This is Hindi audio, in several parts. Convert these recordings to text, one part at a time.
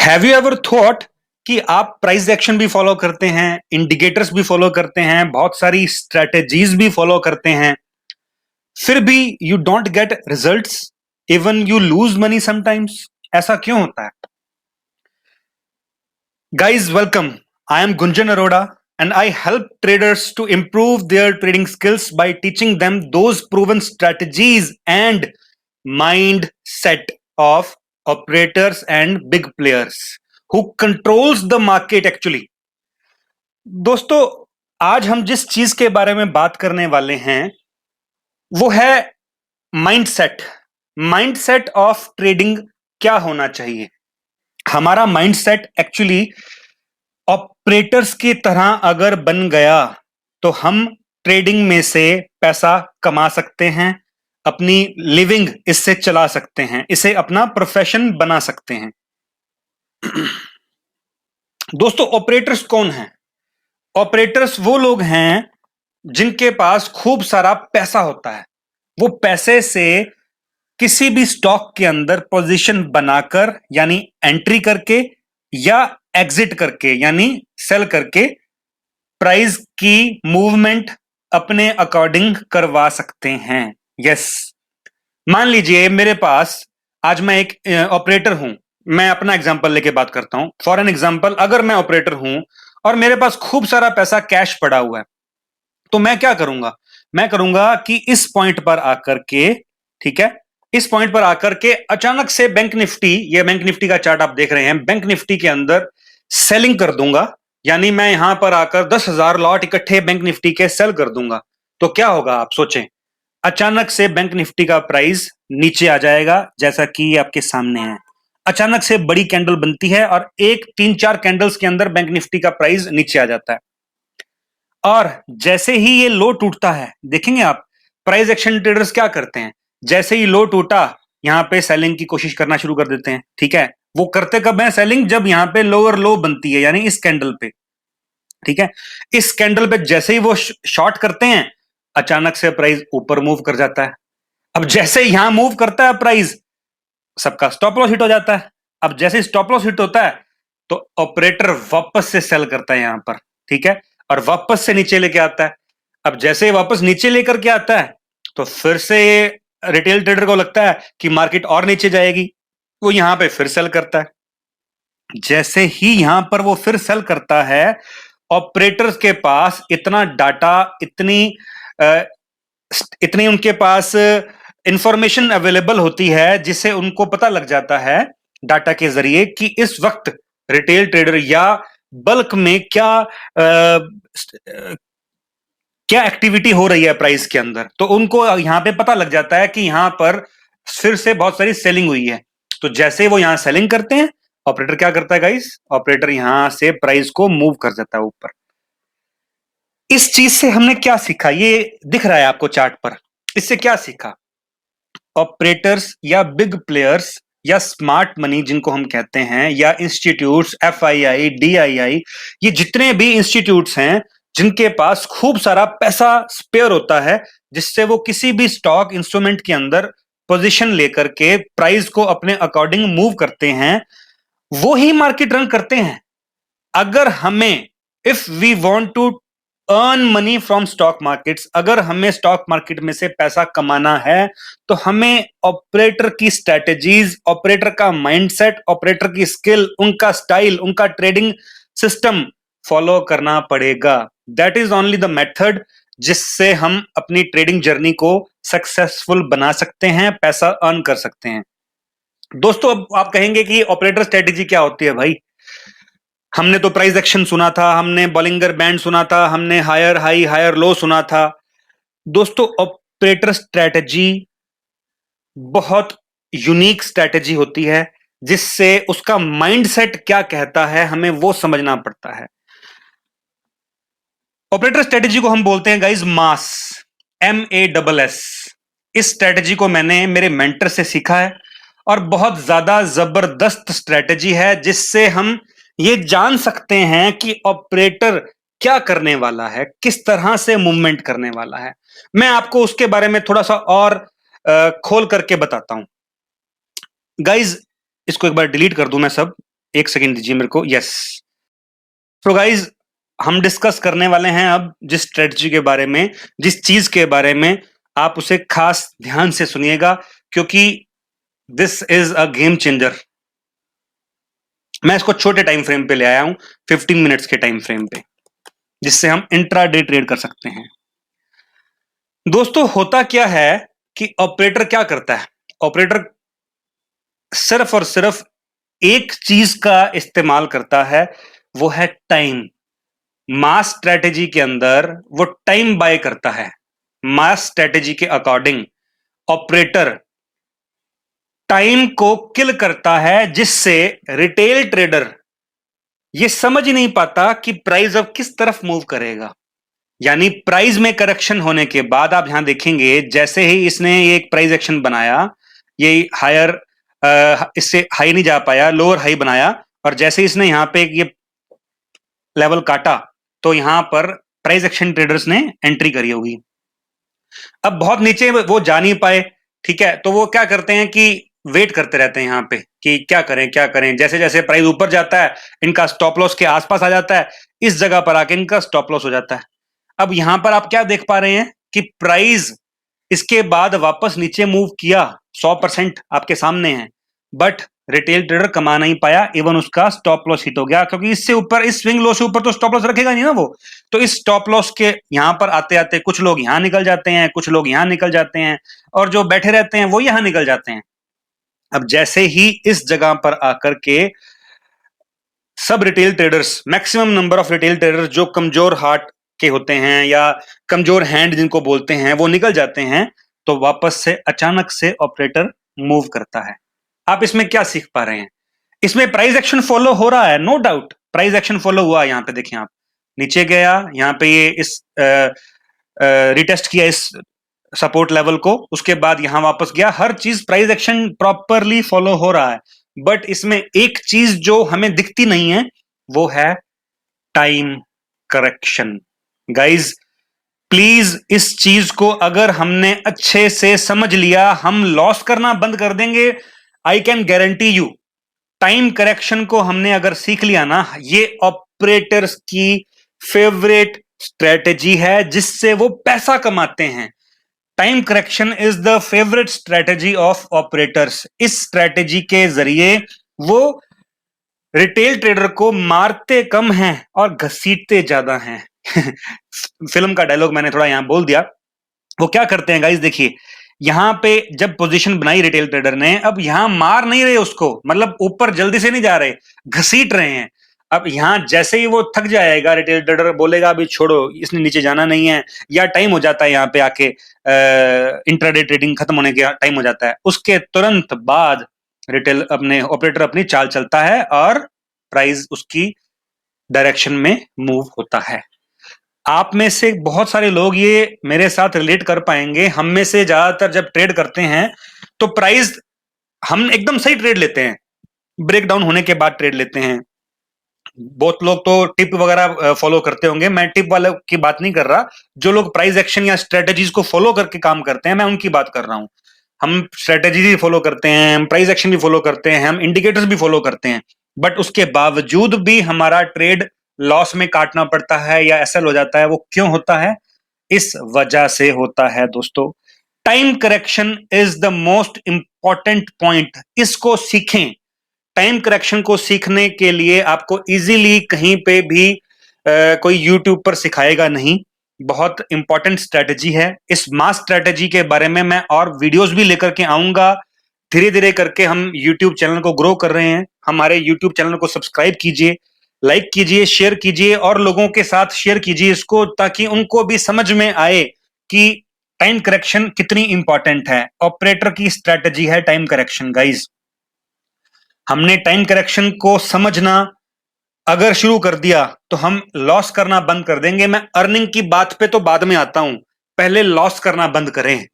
हैव यू एवर थॉट कि आप प्राइस एक्शन भी फॉलो करते हैं, इंडिकेटर्स भी फॉलो करते हैं, बहुत सारी स्ट्रेटेजीज भी फॉलो करते हैं, फिर भी you don't get results, even you lose money sometimes? ऐसा क्यों होता है? Guys, welcome. I am Gunjan Arora and I help traders to improve their trading skills by teaching them those proven strategies and mindset of operators and big players who controls the market actually. दोस्तों, आज हम जिस चीज के बारे में बात करने वाले हैं वो है माइंडसेट। माइंडसेट ऑफ ट्रेडिंग क्या होना चाहिए? हमारा माइंडसेट एक्चुअली ऑपरेटर्स की तरह अगर बन गया तो हम ट्रेडिंग में से पैसा कमा सकते हैं, अपनी लिविंग इससे चला सकते हैं, इसे अपना प्रोफेशन बना सकते हैं। दोस्तों, ऑपरेटर्स कौन हैं? ऑपरेटर्स वो लोग हैं जिनके पास खूब सारा पैसा होता है। वो पैसे से किसी भी स्टॉक के अंदर पोजीशन बनाकर यानी एंट्री करके या एग्जिट करके यानी सेल करके प्राइस की मूवमेंट अपने अकॉर्डिंग करवा सकते हैं। यस, मान लीजिए मेरे पास आज मैं एक ऑपरेटर हूं। मैं अपना एग्जांपल लेके बात करता हूं। फॉर एन एग्जांपल, अगर मैं ऑपरेटर हूं और मेरे पास खूब सारा पैसा कैश पड़ा हुआ है तो मैं क्या करूंगा? मैं करूंगा कि इस पॉइंट पर आकर के, ठीक है, इस पॉइंट पर आकर के अचानक से बैंक निफ्टी, ये बैंक निफ्टी का चार्ट आप देख रहे हैं, बैंक निफ्टी के अंदर सेलिंग कर दूंगा। यानी मैं यहां पर आकर 10,000 लॉट इकट्ठे बैंक निफ्टी के सेल कर दूंगा। तो क्या होगा आप सोचें? अचानक से बैंक निफ्टी का प्राइस नीचे आ जाएगा, जैसा कि ये आपके सामने है। अचानक से बड़ी कैंडल बनती है और एक 3-4 कैंडल्स के अंदर बैंक निफ्टी का प्राइस नीचे आ जाता है। और जैसे ही ये लो टूटता है, देखेंगे आप, प्राइस एक्शन ट्रेडर्स क्या करते हैं? जैसे ही लो टूटा, यहां पे सेलिंग की कोशिश करना शुरू कर देते हैं। ठीक है, वो करते कब है सेलिंग? जब यहां पे लोअर लो बनती है, यानी इस कैंडल पे। ठीक है, इस कैंडल पे जैसे ही वो शॉर्ट करते हैं, अचानक से प्राइस ऊपर मूव कर जाता है। अब जैसे ही यहां मूव करता है प्राइस, सबका स्टॉप लॉस हिट हो जाता है। अब जैसे स्टॉप लॉस हिट होता है तो ऑपरेटर वापस से सेल करता है यहां पर। ठीक है, और वापस से नीचे लेके आता है। अब जैसे वापस नीचे लेकर के आता है तो फिर से रिटेल ट्रेडर को लगता है कि मार्केट और नीचे जाएगी, वो यहां पे फिर सेल करता है। जैसे ही यहां पर वो फिर सेल करता है, ऑपरेटर्स के पास इतना डाटा, इतनी उनके पास इंफॉर्मेशन अवेलेबल होती है जिससे उनको पता लग जाता है डाटा के जरिए कि इस वक्त रिटेल ट्रेडर या बल्क में क्या एक्टिविटी हो रही है प्राइस के अंदर। तो उनको यहां पे पता लग जाता है कि यहां पर फिर से बहुत सारी सेलिंग हुई है। तो जैसे वो यहां सेलिंग करते हैं, ऑपरेटर क्या करता है गाइस? ऑपरेटर यहां से प्राइस को मूव कर जाता है ऊपर। इस चीज से हमने क्या सीखा? ये दिख रहा है आपको चार्ट पर। इससे क्या सीखा? ऑपरेटर्स या बिग प्लेयर्स या स्मार्ट मनी जिनको हम कहते हैं, या इंस्टीट्यूट्स, एफआईआई, डीआईआई, ये जितने भी इंस्टीट्यूट्स हैं जिनके पास खूब सारा पैसा स्पेयर होता है, जिससे वो किसी भी स्टॉक इंस्ट्रूमेंट के अंदर पोजीशन लेकर के प्राइस को अपने अकॉर्डिंग मूव करते हैं, वो ही मार्केट रन करते हैं। अगर हमें, if we want to earn money from stock markets, अगर हमें स्टॉक मार्केट में से पैसा कमाना है तो हमें ऑपरेटर की स्ट्रेटेजीज, ऑपरेटर का माइंडसेट, ऑपरेटर की स्किल, उनका स्टाइल, उनका ट्रेडिंग सिस्टम फॉलो करना पड़ेगा। That is only the method जिससे हम अपनी ट्रेडिंग जर्नी को सक्सेसफुल बना सकते हैं, पैसा अर्न कर सकते हैं। दोस्तों, अब आप कहेंगे कि ऑपरेटर स्ट्रेटेजी क्या होती है भाई? हमने तो प्राइस एक्शन सुना था, हमने बॉलिंगर बैंड सुना था, हमने हायर हाई हायर लो सुना था। दोस्तों, ऑपरेटर स्ट्रेटजी बहुत यूनिक स्ट्रेटजी होती है जिससे उसका माइंडसेट क्या कहता है हमें वो समझना पड़ता है। ऑपरेटर स्ट्रेटजी को हम बोलते हैं गाइस मास, MASS। इस स्ट्रेटजी को मैंने मेरे मेंटर से सीखा है और बहुत ज्यादा जबरदस्त स्ट्रेटजी है जिससे हम ये जान सकते हैं कि ऑपरेटर क्या करने वाला है, किस तरह से मूवमेंट करने वाला है। मैं आपको उसके बारे में थोड़ा सा और खोल करके बताता हूं। गाइज, इसको एक बार डिलीट कर दूं मैं सब। एक सेकेंड दीजिए मेरे को। यस, तो गाइज हम डिस्कस करने वाले हैं अब जिस स्ट्रेटजी के बारे में, जिस चीज के बारे में, आप उसे खास ध्यान से सुनिएगा क्योंकि this is a game changer. मैं इसको छोटे टाइम फ्रेम पे ले आया हूं, 15 मिनट्स के टाइम फ्रेम पे, जिससे हम इंट्राडे ट्रेड कर सकते हैं। दोस्तों होता क्या है कि ऑपरेटर क्या करता है, ऑपरेटर सिर्फ और सिर्फ एक चीज का इस्तेमाल करता है, वो है टाइम। मास स्ट्रेटेजी के अंदर वो टाइम बाय करता है। मास स्ट्रेटेजी के अकॉर्डिंग ऑपरेटर टाइम को किल करता है, जिससे रिटेल ट्रेडर ये समझ ही नहीं पाता कि प्राइस अब किस तरफ मूव करेगा। यानी प्राइस में करेक्शन होने के बाद आप यहां देखेंगे, जैसे ही इसने ये एक प्राइस एक्शन बनाया, ये हायर इससे हाई नहीं जा पाया, लोअर हाई बनाया, और जैसे ही इसने यहां पे ये लेवल काटा तो यहां पर प्राइस एक्शन ट्रेडर्स ने एंट्री करी होगी। अब बहुत नीचे वो जा नहीं पाए, ठीक है, तो वो क्या करते हैं कि वेट करते रहते हैं यहां पे कि क्या करें क्या करें। जैसे जैसे प्राइस ऊपर जाता है, इनका स्टॉप लॉस के आसपास आ जाता है, इस जगह पर आके इनका स्टॉप लॉस हो जाता है। अब यहां पर आप क्या देख पा रहे हैं कि प्राइस इसके बाद वापस नीचे मूव किया, 100% आपके सामने है, बट रिटेल ट्रेडर कमा नहीं पाया, इवन उसका स्टॉप लॉस हिट हो गया, क्योंकि इससे ऊपर, इस स्विंग लो से ऊपर तो स्टॉप लॉस रखेगा नहीं ना वो। तो इस स्टॉप लॉस के यहां पर आते आते कुछ लोग यहां निकल जाते हैं, कुछ लोग यहां निकल जाते हैं, और जो बैठे रहते हैं वो यहां निकल जाते हैं। अब जैसे ही इस जगह पर आकर के सब retail traders, maximum number of retail traders जो कमजोर हार्ट के होते हैं या कमजोर हैंड जिनको बोलते हैं, वो निकल जाते हैं, तो वापस से अचानक से ऑपरेटर मूव करता है। आप इसमें क्या सीख पा रहे हैं? इसमें प्राइस एक्शन फॉलो हो रहा है, no doubt price action follow हुआ। यहां पे देखिए, आप नीचे गया, यहां पे ये इस रिटेस्ट किया इस सपोर्ट लेवल को, उसके बाद यहां वापस गया, हर चीज प्राइस एक्शन प्रॉपरली फॉलो हो रहा है। बट इसमें एक चीज जो हमें दिखती नहीं है, वो है टाइम करेक्शन। गाइज प्लीज इस चीज को अगर हमने अच्छे से समझ लिया, हम लॉस करना बंद कर देंगे। I can guarantee you, time correction को हमने अगर सीख लिया ना, ये ऑपरेटर्स की फेवरेट स्ट्रेटेजी है, जिससे वो पैसा कमाते हैं। Time correction is the favourite strategy of operators. इस स्ट्रेटेजी के जरिए वो रिटेल ट्रेडर को मारते कम हैं और घसीटते ज्यादा हैं। फिल्म का डायलॉग मैंने थोड़ा यहां बोल दिया। वो क्या करते हैं गाइस, देखिए यहां पे जब पोजीशन बनाई रिटेल ट्रेडर ने, अब यहां मार नहीं रहे उसको, मतलब ऊपर जल्दी से नहीं जा रहे, घसीट रहे हैं। अब यहां जैसे ही वो थक जाएगा, रिटेल ट्रेडर बोलेगा अभी छोड़ो, इसने नीचे जाना नहीं है, या टाइम हो जाता है यहां पे आके इंट्राडे ट्रेडिंग खत्म होने के टाइम हो जाता है, उसके तुरंत बाद रिटेल अपने ऑपरेटर अपनी चाल चलता है और प्राइस उसकी डायरेक्शन में मूव होता है। आप में से बहुत सारे लोग ये मेरे साथ रिलेट कर पाएंगे। हम में से ज्यादातर जब ट्रेड करते हैं तो प्राइस हम एकदम सही ट्रेड लेते हैं, ब्रेक डाउन होने के बाद ट्रेड लेते हैं। बहुत लोग तो टिप वगैरह फॉलो करते होंगे, मैं टिप वाले की बात नहीं कर रहा। जो लोग प्राइस एक्शन या स्ट्रेटेजीज को फॉलो करके काम करते हैं, मैं उनकी बात कर रहा हूं। हम स्ट्रेटेजी भी फॉलो करते हैं, हम प्राइस एक्शन भी फॉलो करते हैं, हम इंडिकेटर्स भी फॉलो करते हैं, बट उसके बावजूद भी हमारा ट्रेड लॉस में काटना पड़ता है या एसएल हो जाता है। वो क्यों होता है? इस वजह से होता है दोस्तों, time correction is the most important point. इसको सीखें। टाइम करेक्शन को सीखने के लिए आपको इजीली कहीं पे भी कोई यूट्यूब पर सिखाएगा नहीं। बहुत इंपॉर्टेंट स्ट्रेटजी है। इस मास स्ट्रेटजी के बारे में मैं और वीडियोस भी लेकर के आऊंगा। धीरे धीरे करके हम यूट्यूब चैनल को ग्रो कर रहे हैं। हमारे यूट्यूब चैनल को सब्सक्राइब कीजिए, लाइक कीजिए, शेयर कीजिए और लोगों के साथ शेयर कीजिए इसको, ताकि उनको भी समझ में आए कि टाइम करेक्शन कितनी इंपॉर्टेंट है। ऑपरेटर की स्ट्रेटजी है टाइम करेक्शन गाइज। हमने टाइम करेक्शन को समझना अगर शुरू कर दिया तो हम लॉस करना बंद कर देंगे। मैं अर्निंग की बात पे तो बाद में आता हूं, पहले लॉस करना बंद करें।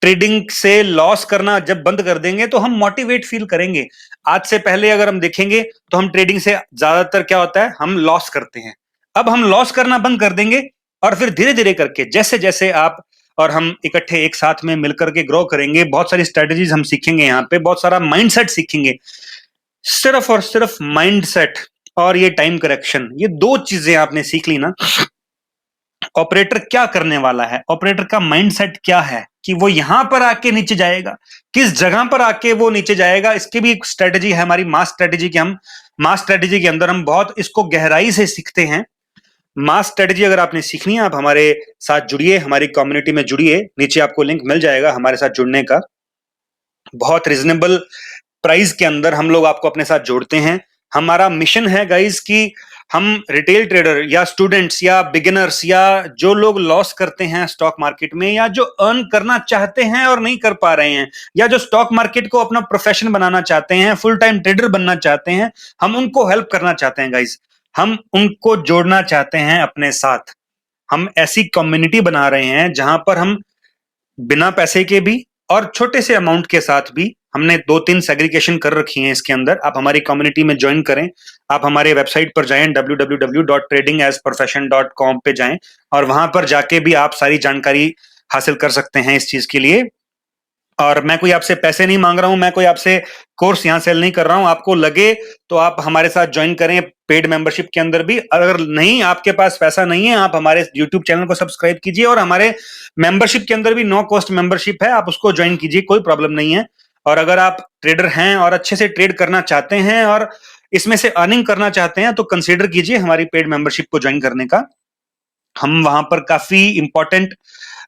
ट्रेडिंग से लॉस करना जब बंद कर देंगे तो हम मोटिवेट फील करेंगे। आज से पहले अगर हम देखेंगे तो हम ट्रेडिंग से ज्यादातर क्या होता है, हम लॉस करते हैं। अब हम लॉस करना बंद कर देंगे और फिर धीरे धीरे करके जैसे जैसे आप और हम इकट्ठे एक साथ में मिलकर के ग्रो करेंगे, बहुत सारी स्ट्रेटेजीज हम सीखेंगे, यहाँ पे बहुत सारा माइंडसेट सीखेंगे। सिर्फ और सिर्फ माइंडसेट और ये टाइम करेक्शन, ये दो चीजें आपने सीख ली ना, ऑपरेटर क्या करने वाला है, ऑपरेटर का माइंडसेट क्या है कि वो यहां पर आके नीचे जाएगा, किस जगह पर आके वो नीचे जाएगा, इसकी भी एक स्ट्रेटेजी है हमारी मास स्ट्रेटेजी की। हम मास स्ट्रेटेजी के अंदर हम बहुत इसको गहराई से सीखते हैं। मास स्ट्रेटेजी अगर आपने सीखनी है, आप हमारे साथ जुड़िए, हमारी कम्युनिटी में जुड़िए, नीचे आपको लिंक मिल जाएगा हमारे साथ जुड़ने का। बहुत रिजनेबल प्राइस के अंदर हम लोग आपको अपने साथ जोड़ते हैं। हमारा मिशन है गाइस कि हम रिटेल ट्रेडर या स्टूडेंट्स या बिगिनर्स या जो लोग लॉस करते हैं स्टॉक मार्केट में, या जो अर्न करना चाहते हैं और नहीं कर पा रहे हैं, या जो स्टॉक मार्केट को अपना प्रोफेशन बनाना चाहते हैं, फुल टाइम ट्रेडर बनना चाहते हैं, हम उनको हेल्प करना चाहते हैं गाइस। हम उनको जोड़ना चाहते हैं अपने साथ। हम ऐसी कम्युनिटी बना रहे हैं जहां पर हम बिना पैसे के भी और छोटे से अमाउंट के साथ भी, हमने 2-3 सेग्रीगेशन कर रखी हैं इसके अंदर। आप हमारी कम्युनिटी में ज्वाइन करें, आप हमारे वेबसाइट पर जाएं www.tradingasprofession.com पे जाएं और वहां पर जाके भी आप सारी जानकारी हासिल कर सकते हैं इस चीज के लिए। और मैं कोई आपसे पैसे नहीं मांग रहा हूं, मैं कोई आपसे कोर्स यहां सेल नहीं कर रहा हूं। आपको लगे तो आप हमारे साथ ज्वाइन करें पेड मेंबरशिप के अंदर भी। अगर नहीं, आपके पास पैसा नहीं है, आप हमारे यूट्यूब चैनल को सब्सक्राइब कीजिए और हमारे मेंबरशिप के अंदर भी नो कॉस्ट मेंबरशिप है, आप उसको ज्वाइन कीजिए, कोई प्रॉब्लम नहीं है। और अगर आप ट्रेडर हैं और अच्छे से ट्रेड करना चाहते हैं और इसमें से अर्निंग करना चाहते हैं, तो कंसीडर कीजिए हमारी पेड मेंबरशिप को ज्वाइन करने का। हम वहां पर काफी इंपॉर्टेंट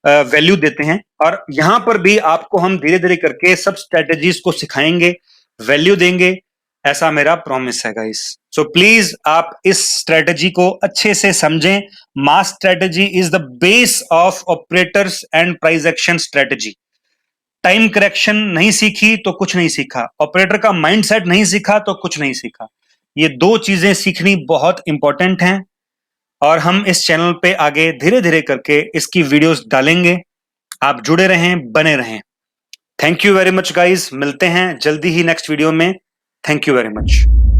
वैल्यू देते हैं और यहां पर भी आपको हम धीरे धीरे करके सब स्ट्रेटेजीज को सिखाएंगे, वैल्यू देंगे, ऐसा मेरा प्रॉमिस है गाइस। सो प्लीज आप इस स्ट्रेटेजी को अच्छे से समझें। Mass strategy is the base of operators and price action strategy. Time correction नहीं सीखी तो कुछ नहीं सीखा, ऑपरेटर का माइंडसेट नहीं सीखा तो कुछ नहीं सीखा। ये दो चीजें सीखनी बहुत इंपॉर्टेंट हैं और हम इस चैनल पे आगे धीरे धीरे करके इसकी वीडियोस डालेंगे। आप जुड़े रहें, बने रहें। Thank you very much guys, मिलते हैं जल्दी ही नेक्स्ट वीडियो में। Thank you very much.